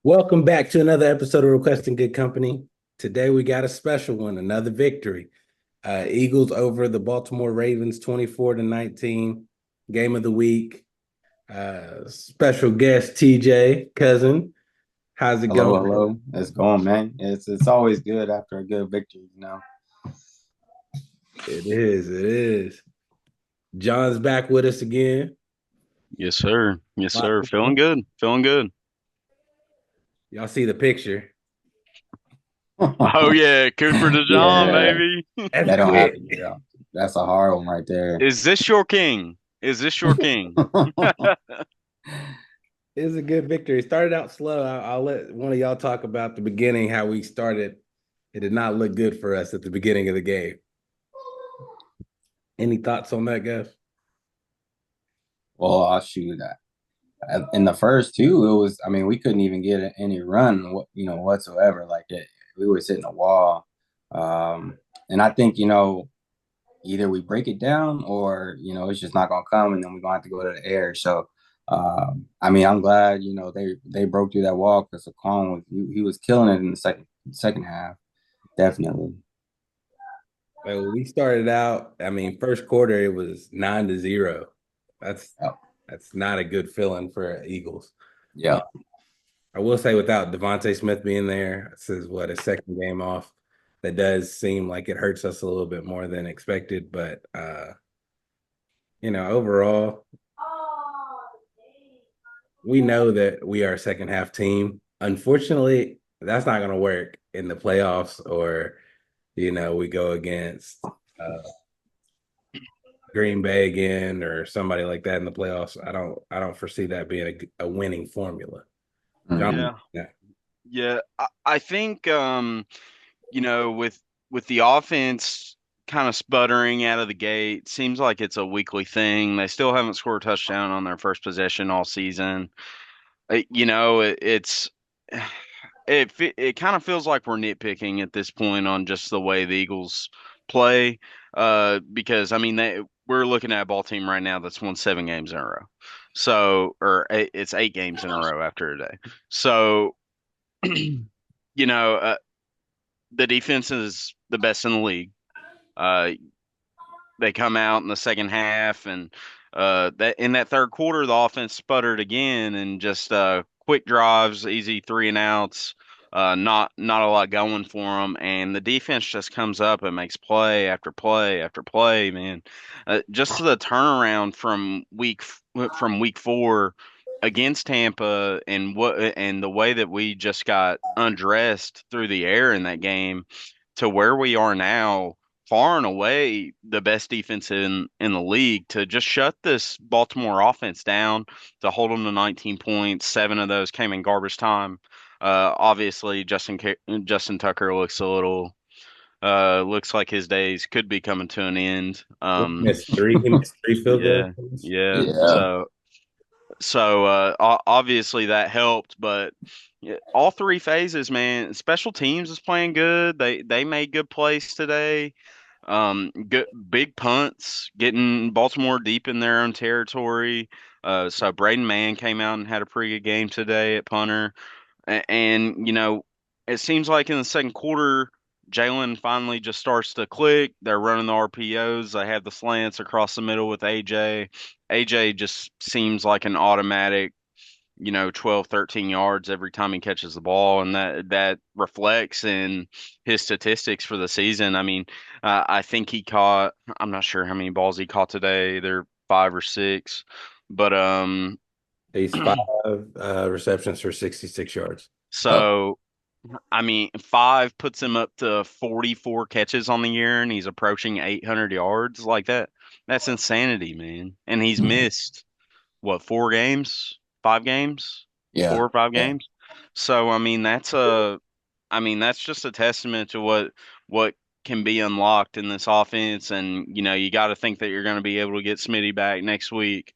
Welcome back to another episode of Requesting Good Company. Today we got a special one, another victory. Eagles over the Baltimore Ravens 24-19, game of the week. Special guest TJ, cousin. How's it Hello, going? hello. It's going, man. It's always good after a good victory. It is. John's back with us again. Yes, sir. Yes, Lot sir. to Feeling talk. good. Feeling good. Y'all see the picture. Oh yeah, Cooper DeJean, Yeah, baby. That's that don't quick. happen. Yeah, that's a hard one right there. Is this your king? Is this your king? It was a good victory. It started out slow. I'll let one of y'all talk about the beginning, how we started. It did not look good for us at the beginning of the game. Any thoughts on that, guys? Well, I'll shoot that. In the first two, it was. I mean, we couldn't even get any run, whatsoever. Like we were hitting a wall. And I think either we break it down or it's just not gonna come, and then we're gonna have to go to the air. So, I mean, I'm glad they broke through that wall because Saquon he was killing it in the second half, definitely. Well, we started out, I mean, first quarter it was 9-0. That's Yeah, that's not a good feeling for Eagles. Uh, yeah. I will say without Devontae Smith being there, this is what a second game off. That does seem like it hurts us a little bit more than expected, but overall, we know that we are a second half team. Unfortunately, that's not going to work in the playoffs or, we go against uh, Green Bay again or somebody like that in the playoffs. I don't foresee that being a winning formula. Hmm. John, Yeah. yeah. Yeah. I think with the offense kind of sputtering out of the gate, seems like it's a weekly thing. They still haven't scored a touchdown on their first possession all season. It's it kind of feels like we're nitpicking at this point on just the way the Eagles play. Because I mean we're looking at a ball team right now that's won 7 games in a row. So it's 8 games in a row after a day. So you know, the defense is the best in the league. Uh, they come out in the second half, and that in that third quarter, the offense sputtered again, and just quick drives, easy three and outs. Not a lot going for them, and the defense just comes up and makes play after play after play. Man, just the turnaround from week 4 against Tampa, and the way that we just got undressed through the air in that game to where we are now, far and away the best defense in the league, to just shut this Baltimore offense down, to hold them to 19 points. 7 of those came in garbage time. Obviously, Justin Tucker looks like his days could be coming to an end. He missed three field Yeah, goals. yeah. Yeah. So obviously that helped, but yeah, all 3 phases, man. Special teams is playing good. They made good plays today. Good big punts, getting Baltimore deep in their own territory. So Braden Mann came out and had a pretty good game today at punter. And it seems like in the second quarter, Jalen finally just starts to click. They're running the RPOs. They have the slants across the middle with AJ. AJ just seems like an automatic, 12, 13 yards every time he catches the ball, and that reflects in his statistics for the season. I mean, I think I'm not sure how many balls he caught today. They're 5 or 6, but He's five receptions for 66 yards. Oh, so I mean, 5 puts him up to 44 catches on the year, and he's approaching 800 yards. Like that, that's insanity, man. And he's missed what, 4 games, 5 games, yeah, 4 or 5 yeah. games. So I mean that's just a testament to what can be unlocked in this offense, and you got to think that you're going to be able to get Smitty back next week.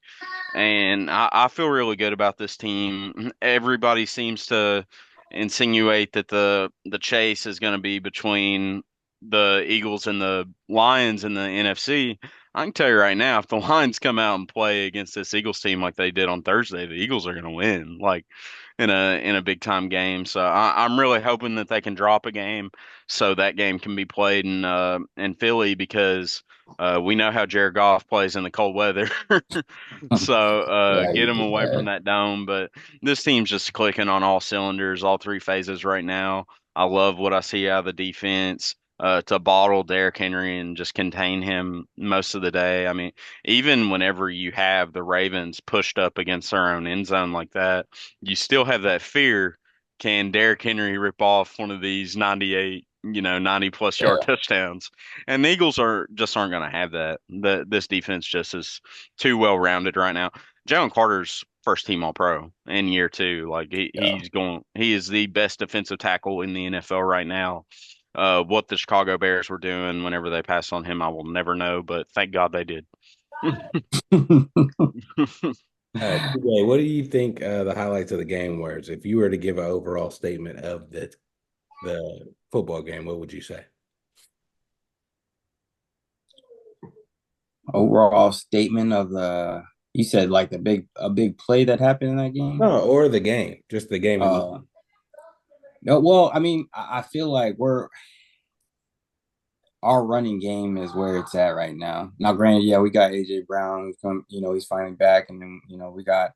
And I feel really good about this team. Everybody seems to insinuate that the chase is going to be between the Eagles and the Lions in the NFC. I can tell you right now, if the Lions come out and play against this Eagles team like they did on Thursday, the Eagles are going to win, like in a big time game. So I'm really hoping that they can drop a game so that game can be played in Philly because we know how Jared Goff plays in the cold weather. So Yeah, get him away yeah. from that dome. But this team's just clicking on all cylinders, all three phases right now. I love what I see out of the defense. To bottle Derrick Henry and just contain him most of the day. I mean, even whenever you have the Ravens pushed up against their own end zone like that, you still have that fear. Can Derrick Henry rip off one of these 98, 90 plus yard Yeah. touchdowns? And the Eagles aren't going to have that. This defense just is too well rounded right now. Jalen Carter's first team All Pro in year two. Like Yeah. he is the best defensive tackle in the NFL right now. What the Chicago Bears were doing whenever they passed on him, I will never know, but thank God they did. TJ, what do you think the highlights of the game were? If you were to give an overall statement of the football game, what would you say? Overall statement of you said like a big play that happened in that game. No, or the game, just the game. No, well, I mean, I feel like our running game is where it's at right now. Now, granted, yeah, we got AJ Brown who's he's finally back, and then we got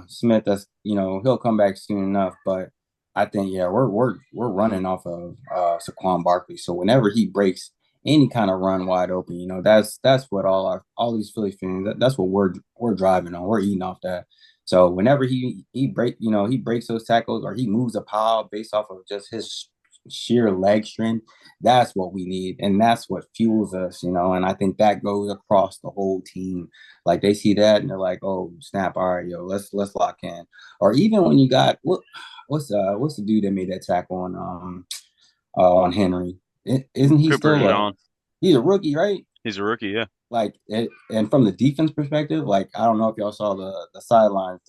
Smith that's he'll come back soon enough. But I think yeah, we're running off of Saquon Barkley. So whenever he breaks any kind of run wide open, that's what all these Philly fans that's what we're driving on. We're eating off that. So whenever he breaks those tackles or he moves a pile based off of just his sheer leg strength, that's what we need, and that's what fuels us, and I think that goes across the whole team. Like they see that and they're like, oh snap, all right, yo, let's lock in. Or even when you got what's the dude that made that tackle on Henry? Isn't he Cooper still DeJean, he's a rookie, right? he's a rookie, yeah. Like and from the defense perspective, like I don't know if y'all saw the sidelines,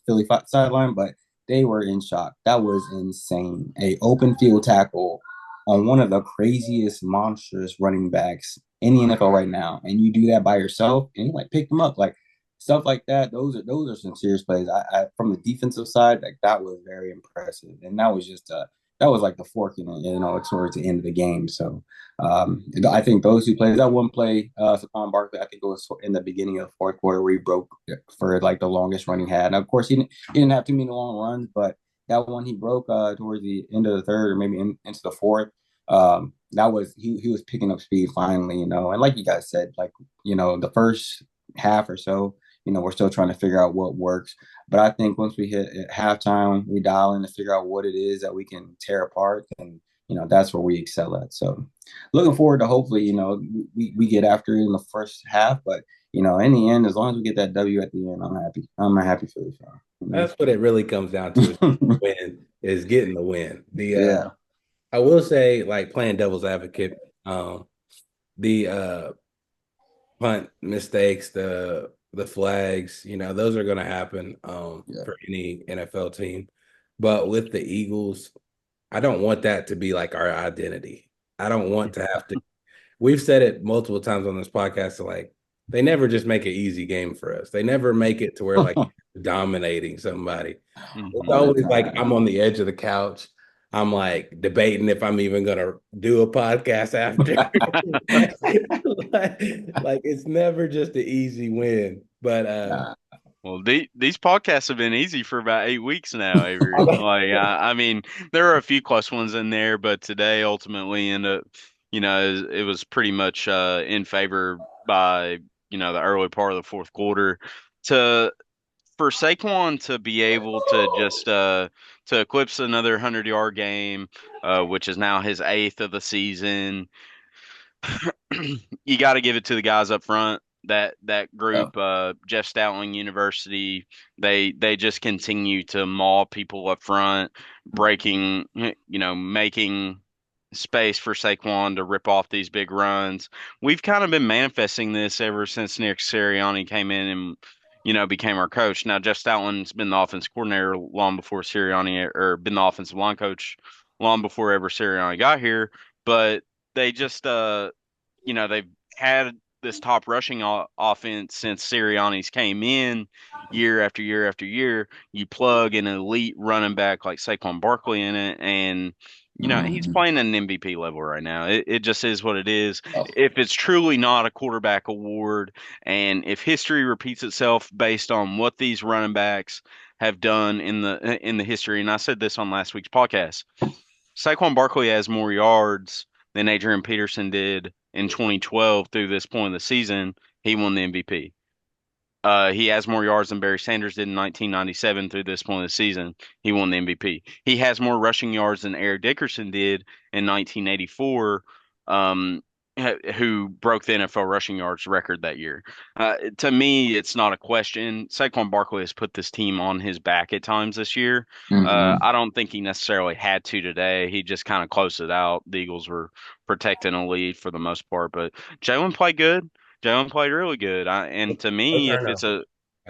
Philly sideline, but they were in shock. That was insane. A open field tackle on one of the craziest monstrous running backs in the NFL right now, and you do that by yourself, and you like pick them up, like stuff like that. Those are some serious plays. I from the defensive side, like that was very impressive, and that was like the fork in it, towards the end of the game. So I think those two plays, that one play, Saquon Barkley, I think it was in the beginning of the fourth quarter where he broke for like the longest run he had. And of course, he didn't have too many long runs, but that one he broke towards the end of the third or maybe into the fourth. That was he was picking up speed finally, and like you guys said, like the first half or so, we're still trying to figure out what works. But I think once we hit at halftime, we dial in to figure out what it is that we can tear apart, and that's where we excel at. So looking forward to hopefully we get after it in the first half, but in the end, as long as we get that W at the end, I'm happy. I'm a happy Philly fan. That's what it really comes down to. Win is getting the win. Yeah. I will say, like playing devil's advocate, the punt mistakes, the flags, those are going to happen for any NFL team. But with the Eagles, I don't want that to be like our identity. I don't want to have to. We've said it multiple times on this podcast. So like, they never just make an easy game for us. They never make it to where like dominating somebody. It's always like I'm on the edge of the couch. I'm like debating if I'm even gonna do a podcast after. like it's never just an easy win. But well, these podcasts have been easy for about 8 weeks now, Avery. Like, I mean, there are a few close ones in there, but today ultimately ended up, it was pretty much in favor by, the early part of the fourth quarter. To For Saquon to be able to just to eclipse another 100-yard game, which is now his eighth of the season, you got to give it to the guys up front. That Yeah. group, Jeff Stoutling University, they just continue to maul people up front, breaking, making space for Saquon to rip off these big runs. We've kind of been manifesting this ever since Nick Sirianni came in and became our coach. Now Jeff Stoutling's been the offensive coordinator long before Sirianni, or been the offensive line coach long before ever Sirianni got here, but they just they've had this top rushing offense since Sirianni's came in year after year after year. You plug an elite running back like Saquon Barkley in it, and he's Mhm. playing at an MVP level right now. It just is what it is. Oh, If it's truly not a quarterback award, and if history repeats itself based on what these running backs have done in the history, and I said this on last week's podcast, Saquon Barkley has more yards than Adrian Peterson did in 2012 through this point of the season. He won the MVP. He has more yards than Barry Sanders did in 1997 through this point of the season. He won the MVP. He has more rushing yards than Eric Dickerson did in 1984, who broke the NFL rushing yards record that year. To me, it's not a question. Saquon Barkley has put this team on his back at times this year. mhm. I don't think he necessarily had to today. He just kind of closed it out. The Eagles were protecting a lead for the most part, but Jalen played good. Jalen played really good. And to No me, turnover. That's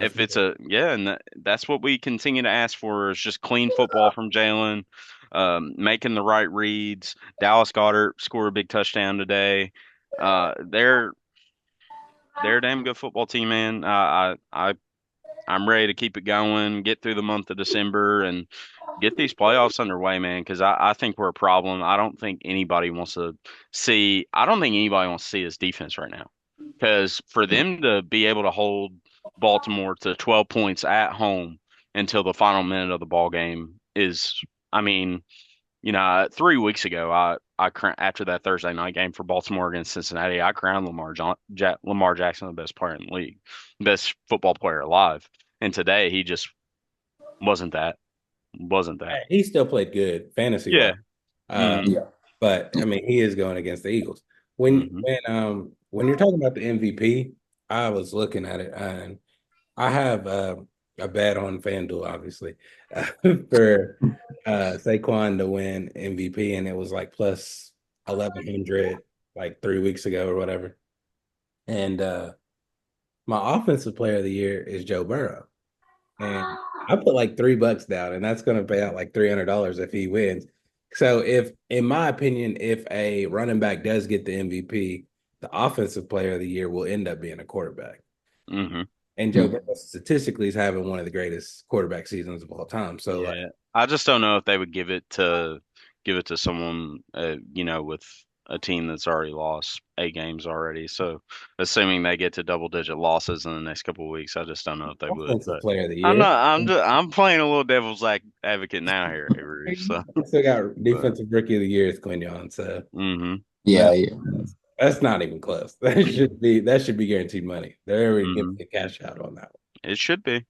if good. it's a yeah, and that's what we continue to ask for is just clean football from Jalen, making the right reads. Dallas Goedert scored a big touchdown today. They're a damn good football team, man. I'm ready to keep it going, get through the month of December, and get these playoffs underway, man. Because I think we're a problem. I don't think anybody wants to see. I don't think anybody wants to see this defense right now. Because for them to be able to hold Baltimore to 12 points at home until the final minute of the ball game is, I mean, 3 weeks ago, after that Thursday night game for Baltimore against Cincinnati, I crowned Lamar Jackson the best player in the league, best football player alive. And today he just wasn't that. Wasn't that. He still played good fantasy Yeah. wise. Uh, Mm-hmm. Yeah. but I mean, he is going against the Eagles. Mm-hmm. When you're talking about the MVP, I was looking at it and I have a bet on FanDuel, obviously, for Saquon to win MVP, and it was like plus 1,100 like 3 weeks ago or whatever. And my offensive player of the year is Joe Burrow, and I put like $3 down, and that's going to pay out like $300 if he wins. So, if, in my opinion, if a running back does get the MVP, the offensive player of the year will end up being a quarterback. Mm-hmm. And Joe Burrow statistically is having one of the greatest quarterback seasons of all time. So, like, Yeah. I just don't know if they would give it to someone with a team that's already lost 8 games already. So assuming they get to double digit losses in the next couple of weeks, I just don't know if they would. offensive But player of the I'm year. not I'm playing a little devil's advocate now here, Avery. So Still got but defensive rookie of the year is Quinion. So mm-hmm. Yeah, that, yeah. that's not even close. That should be guaranteed money. They're already giving Mm-hmm. the cash out on that. It should be.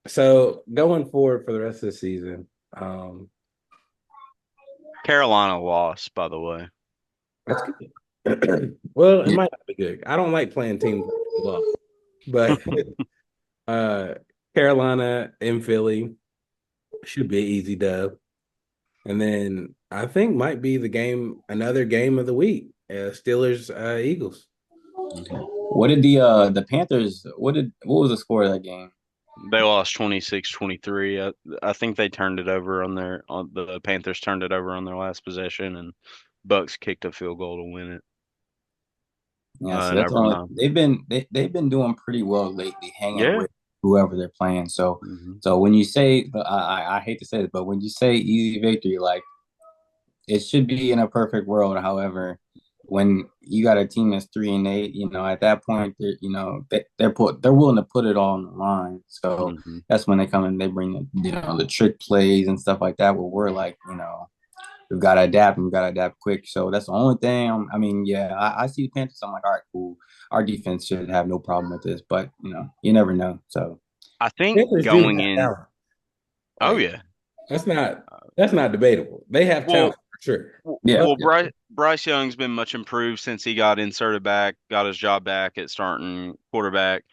So going forward for the rest of the season, um, Carolina lost, by the way. that's good. Well, it Yeah. might not be good. I don't like playing teams that lost, but uh, Carolina and Philly should be an easy dub. And then I think might be another game of the week. Steelers, Eagles. Mhm. What did the Panthers? What was the score of that game? They lost 26-23. I think they turned it over on the Panthers turned it over on their last possession, and Bucks kicked a field goal to win it Yeah, so in that's only overtime. they've been doing pretty well lately, hanging Yeah. with whoever they're playing. So Hmm. so when you say, I hate to say this, but when you say easy victory, like it should be in a perfect world. However, when you got a team that's 3-8, at that point, they're willing to put it all on the line. So Hmm. that's when they come and they bring the trick plays and stuff like that. Where we're like, we've got to adapt and we've got to adapt quick. So that's the only thing. I mean, yeah, I see the Panthers. I'm like, all right, cool. Our defense should have no problem with this, but you never know. So I think Panthers do going have in. talent. Oh Like yeah. that's not that's not debatable. They have Well, talent for sure. yeah, well, yeah. Bryce Young's been much improved since he got inserted back, got his job back at starting quarterback.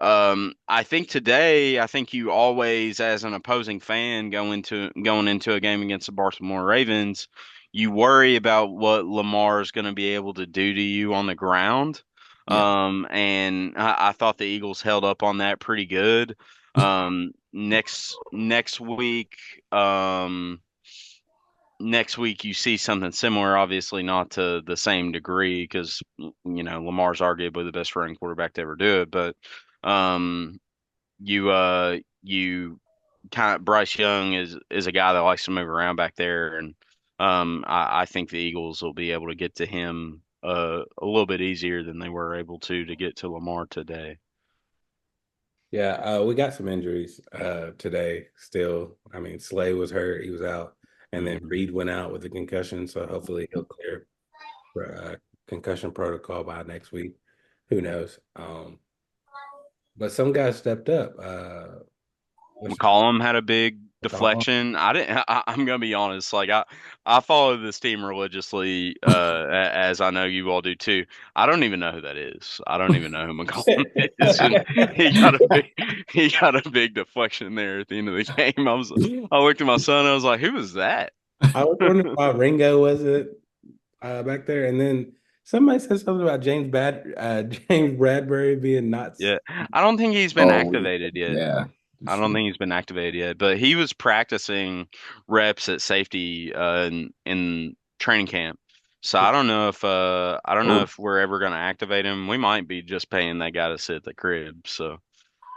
I think you always, as an opposing fan, going into a game against the Baltimore Ravens, you worry about what Lamar is going to be able to do to you on the ground. Yeah. And I thought the Eagles held up on that pretty good. Next week, next week you see something similar, obviously not to the same degree because Lamar's arguably the best running quarterback to ever do it, but you kind of Bryce Young is a guy that likes to move around back there, and I think the Eagles will be able to get to him a little bit easier than they were able to get to Lamar today. Yeah, we got some injuries today still. I mean, Slay was hurt, he was out, and then Reed went out with a concussion, so hopefully he'll clear for concussion protocol by next week. Who knows? But some guys stepped up. McCollum had a big McCollum. deflection. I'm gonna be honest. Like I follow this team religiously, as I know you all do too. I don't even know who that is. I don't even know who McCollum is. And he got a big deflection there at the end of the game. I looked at my son. I was like, who was that? I was wondering why Ringo wasn't back there, and then somebody said something about James Bradbury being not. Yeah, I don't think he's been Oh, activated yet. yeah. I don't think he's been activated yet, but he was practicing reps at safety in training camp. So I don't know if we're ever going to activate him. We might be just paying that guy to sit at the crib. So,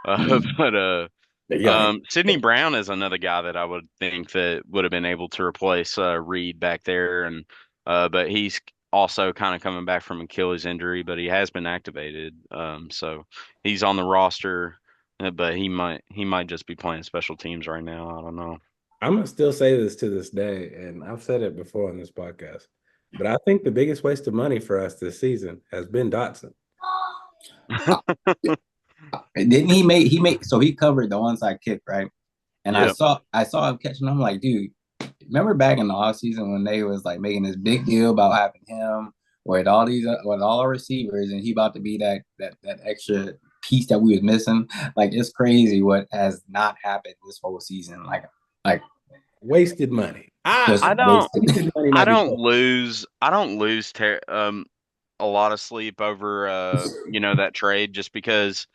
but Yeah, Sidney Brown is another guy that I would think that would have been able to replace Reed back there, and but he's also kind of coming back from Achilles injury, but he has been activated. So he's on the roster, but he might just be playing special teams right now. I don't know. I'm gonna still say this to this day, and I've said it before on this podcast, but I think the biggest waste of money for us this season has been Dotson. Didn't he made so he covered the onside kick, right? And Yep. I saw him catching. I'm like, dude, remember back in the off season when they was like making this big deal about having him with all our receivers, and he about to be that extra piece that we was missing. Like, it's crazy what has not happened this whole season. Like Wasted money. just I don't wasted. Money I might be don't lose a lot of sleep over that trade just because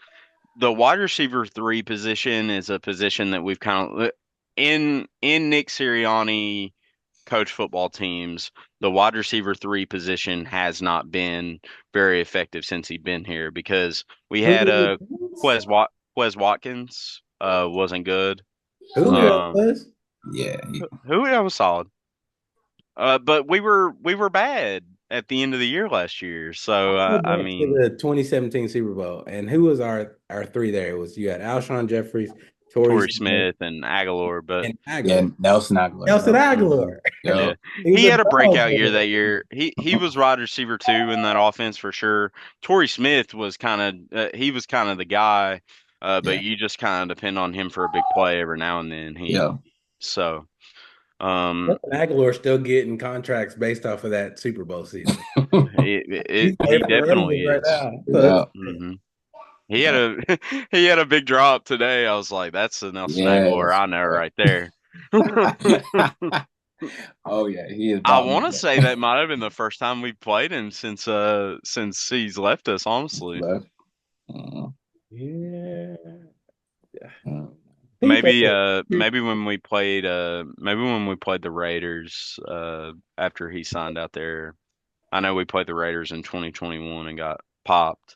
the wide receiver 3 position is a position that we've kind of in Nick Sirianni coach football teams, the wide receiver 3 position has not been very effective since he's been here because we had Quez Watkins wasn't good. Julio Um was. Yeah, Julio was solid. But we were bad at the end of the year last year. So Go I back to mean, the 2017 Super Bowl, and who was our three there? It was you had Alshon Jeffries, Torrey Torrey Smith, Smith and Aguilar, but and yeah, Aguilar. Nelson Aguilar. Nelson Bro. Aguilar. yeah, He was he a had a dog breakout year there. that year. He was wide receiver 2 in that offense for sure. Torrey Smith was kind of he was kind of the guy, Yeah, but you just kind of depend on him for a big play every now and then. yeah. So Nelson Aguilar still getting contracts based off of that Super Bowl season. he Playing for the definitely Ravens right is. now. Yeah. hmm He had a he had a big drop today. I was like, that's the Nelson Aguilar Yes. I know right there. Oh yeah, he is I about want to say that might have been the first time we've played him since he's left us, honestly. left. Uh, Yeah. uh, Maybe when we played the Raiders after he signed out there. I know we played the Raiders in 2021 and got popped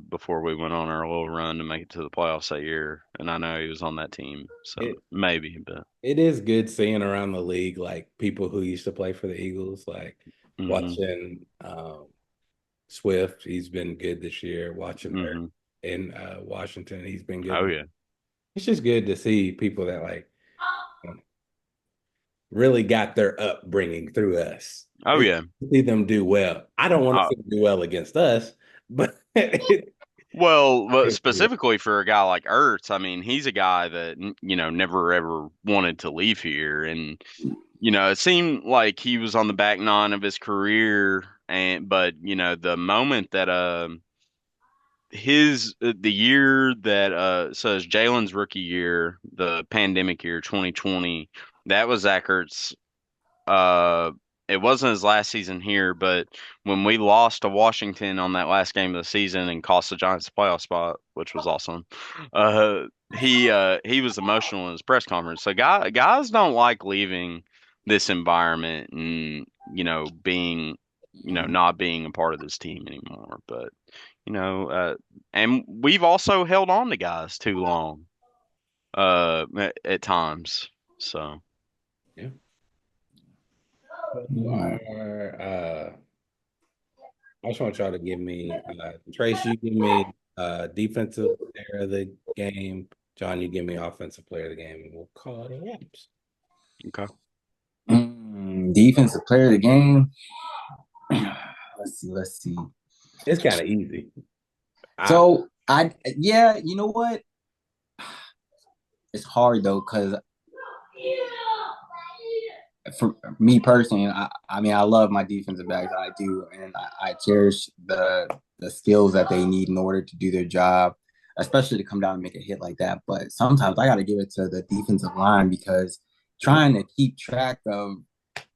before we went on our little run to make it to the playoffs that year. And I know he was on that team. So It maybe, but it is good seeing around the league like people who used to play for the Eagles, like hmm watching Swift. He's been good this year. Watching her hmm in Washington, he's been Oh good. yeah. It's just good to see people that like really got their upbringing through us. Oh yeah. See them do well. I don't want to Uh, see them do well against us, but But specifically for a guy like Ertz, I mean, he's a guy that never ever wanted to leave here, and it seemed like he was on the back nine of his career, but the moment that the year that so it's Jalen's rookie year, the pandemic year, 2020, that was Zach Ertz. Uh, it wasn't his last season here, but when we lost to Washington on that last game of the season and cost the Giants a playoff spot, which was awesome, he was emotional in his press conference. So guys don't like leaving this environment and being not being a part of this team anymore. But and we've also held on to guys too long at times. So Yeah. Who Yeah. I just want y'all to give me Trace, you give me defensive player of the game. John, you give me offensive player of the game, and we'll call it a wraps. okay. Defensive player of the game. Let's see. It's kind of easy. So yeah, you know what? It's hard though, because for me personally, I mean, I love my defensive backs. I do, and I cherish the skills that they need in order to do their job, especially to come down and make a hit like that. But sometimes I got to give it to the defensive line because trying to keep track of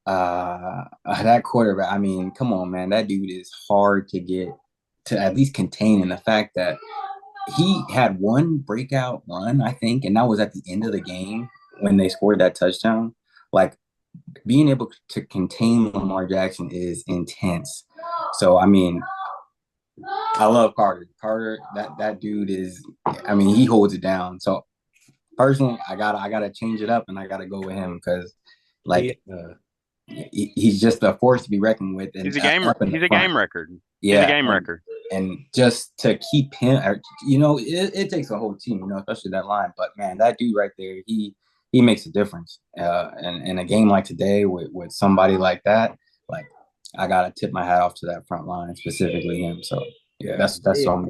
that quarterback. I mean, come on, man, that dude is hard to get to at least contain. In the fact that he had one breakout run, I think, and that was at the end of the game when they scored that touchdown. Like being able to contain Lamar Jackson is intense. So I mean, I love Carter. Carter, that dude is. I mean, he holds it down. So personally, I gotta change it up, and I gotta go with him because, like, he's just a force to be reckoned with, and He's a game. up in the He's a front. game record. He's a Yeah, game record. and just to keep him, it takes a whole team, especially that line. But man, that dude right there, he makes a difference. And in a game like today with somebody like that, like I gotta tip my hat off to that front line, specifically him. So yeah, that's so.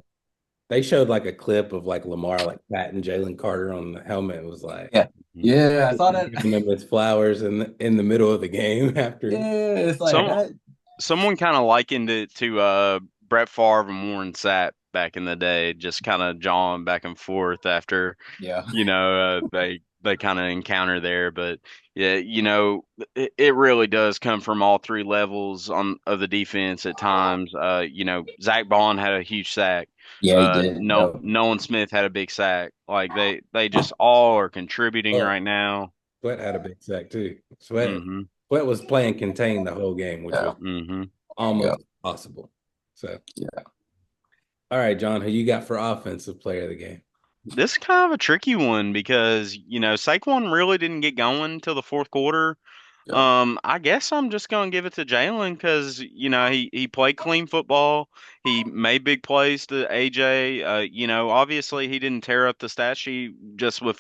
They showed like a clip of like Lamar like patting Jalen Carter on the helmet. It was like, Yeah, I saw that. Giving him his flowers in the middle of the game after. Yeah, it's like someone kind of likened it to Brett Favre and Warren Sapp back in the day, just kind of jawing back and forth after they kind of encounter there. But yeah, it really does come from all three levels of the defense at times. Zach Bond had a huge sack. Yeah, he did. No, Nolan Smith had a big sack. Like they just all are contributing right now. Sweat had a big sack too. Sweat Mm-hmm. Sweat was playing contain the whole game, which was almost possible. So yeah. All right, John, who you got for offensive player of the game? This is kind of a tricky one because Saquon really didn't get going until the fourth quarter. I guess I'm just gonna give it to Jalen because he played clean football. He made big plays to AJ. Obviously he didn't tear up the stat sheet just with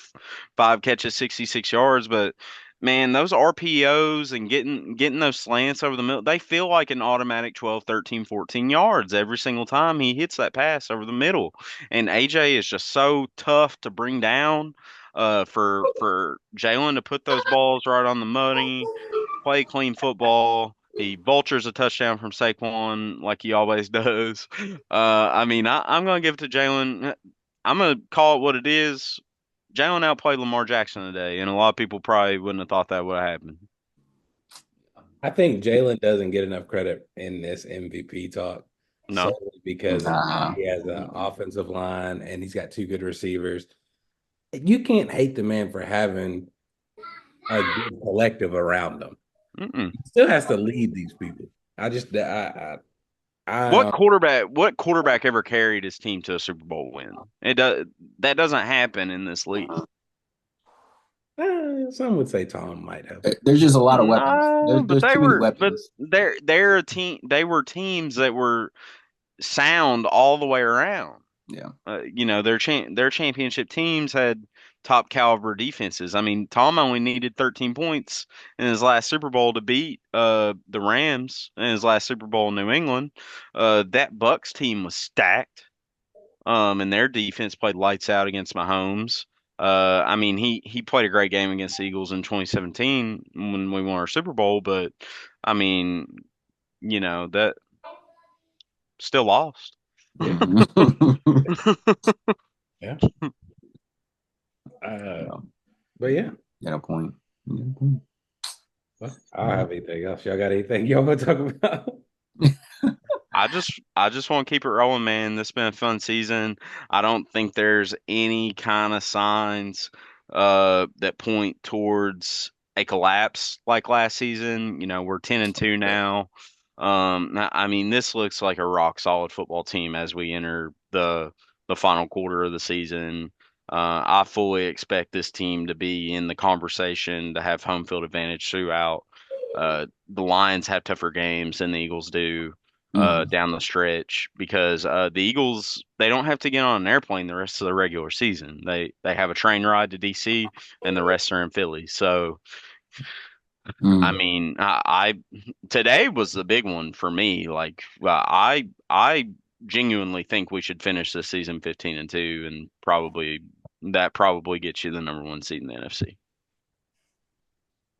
5 catches, 66 yards, but man, those RPOs and getting those slants over the middle, they feel like an automatic 12, 13, 14 yards every single time he hits that pass over the middle. And AJ is just so tough to bring down for Jalen to put those balls right on the money, play clean football. He vultures a touchdown from Saquon like he always does. I mean, I'm going to give it to Jalen. I'm going to call it what it is. Jalen outplayed Lamar Jackson today, and a lot of people probably wouldn't have thought that would have happened. I think Jalen doesn't get enough credit in this MVP talk. No, because he has an offensive line and he's got two good receivers. You can't hate the man for having a good collective around him. He still has to lead these people. What quarterback ever carried his team to a Super Bowl win? That doesn't happen in this league. Some would say Tom might have. There's just a lot of weapons. There's too many weapons. But they're a team. They were teams that were sound all the way around. Yeah. Their championship teams had top caliber defenses. I mean, Tom only needed 13 points in his last Super Bowl to beat the Rams in his last Super Bowl in New England. That Bucks team was stacked. And their defense played lights out against Mahomes. I mean, he played a great game against the Eagles in 2017 when we won our Super Bowl, but I mean, that still lost. Yeah. But yeah. Got a point. Well, I don't have anything else. Y'all got anything y'all want to talk about? I just want to keep it rolling, man. This has been a fun season. I don't think there's any kind of signs that point towards a collapse like last season. We're 10-2 now. I mean, this looks like a rock solid football team as we enter the final quarter of the season. I fully expect this team to be in the conversation, to have home field advantage throughout. The Lions have tougher games than the Eagles do Mhm. down the stretch because the Eagles, they don't have to get on an airplane the rest of the regular season. They have a train ride to DC and the rest are in Philly. So I Mhm. mean, I today was the big one for me. Like, I genuinely think we should finish this season 15-2, and probably gets you the number one seed in the NFC.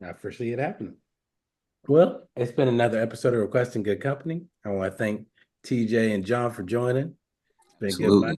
I foresee it happening. Well, it's been another episode of Requesting Good Company. I want to thank TJ and John for joining. It's been good. Absolutely.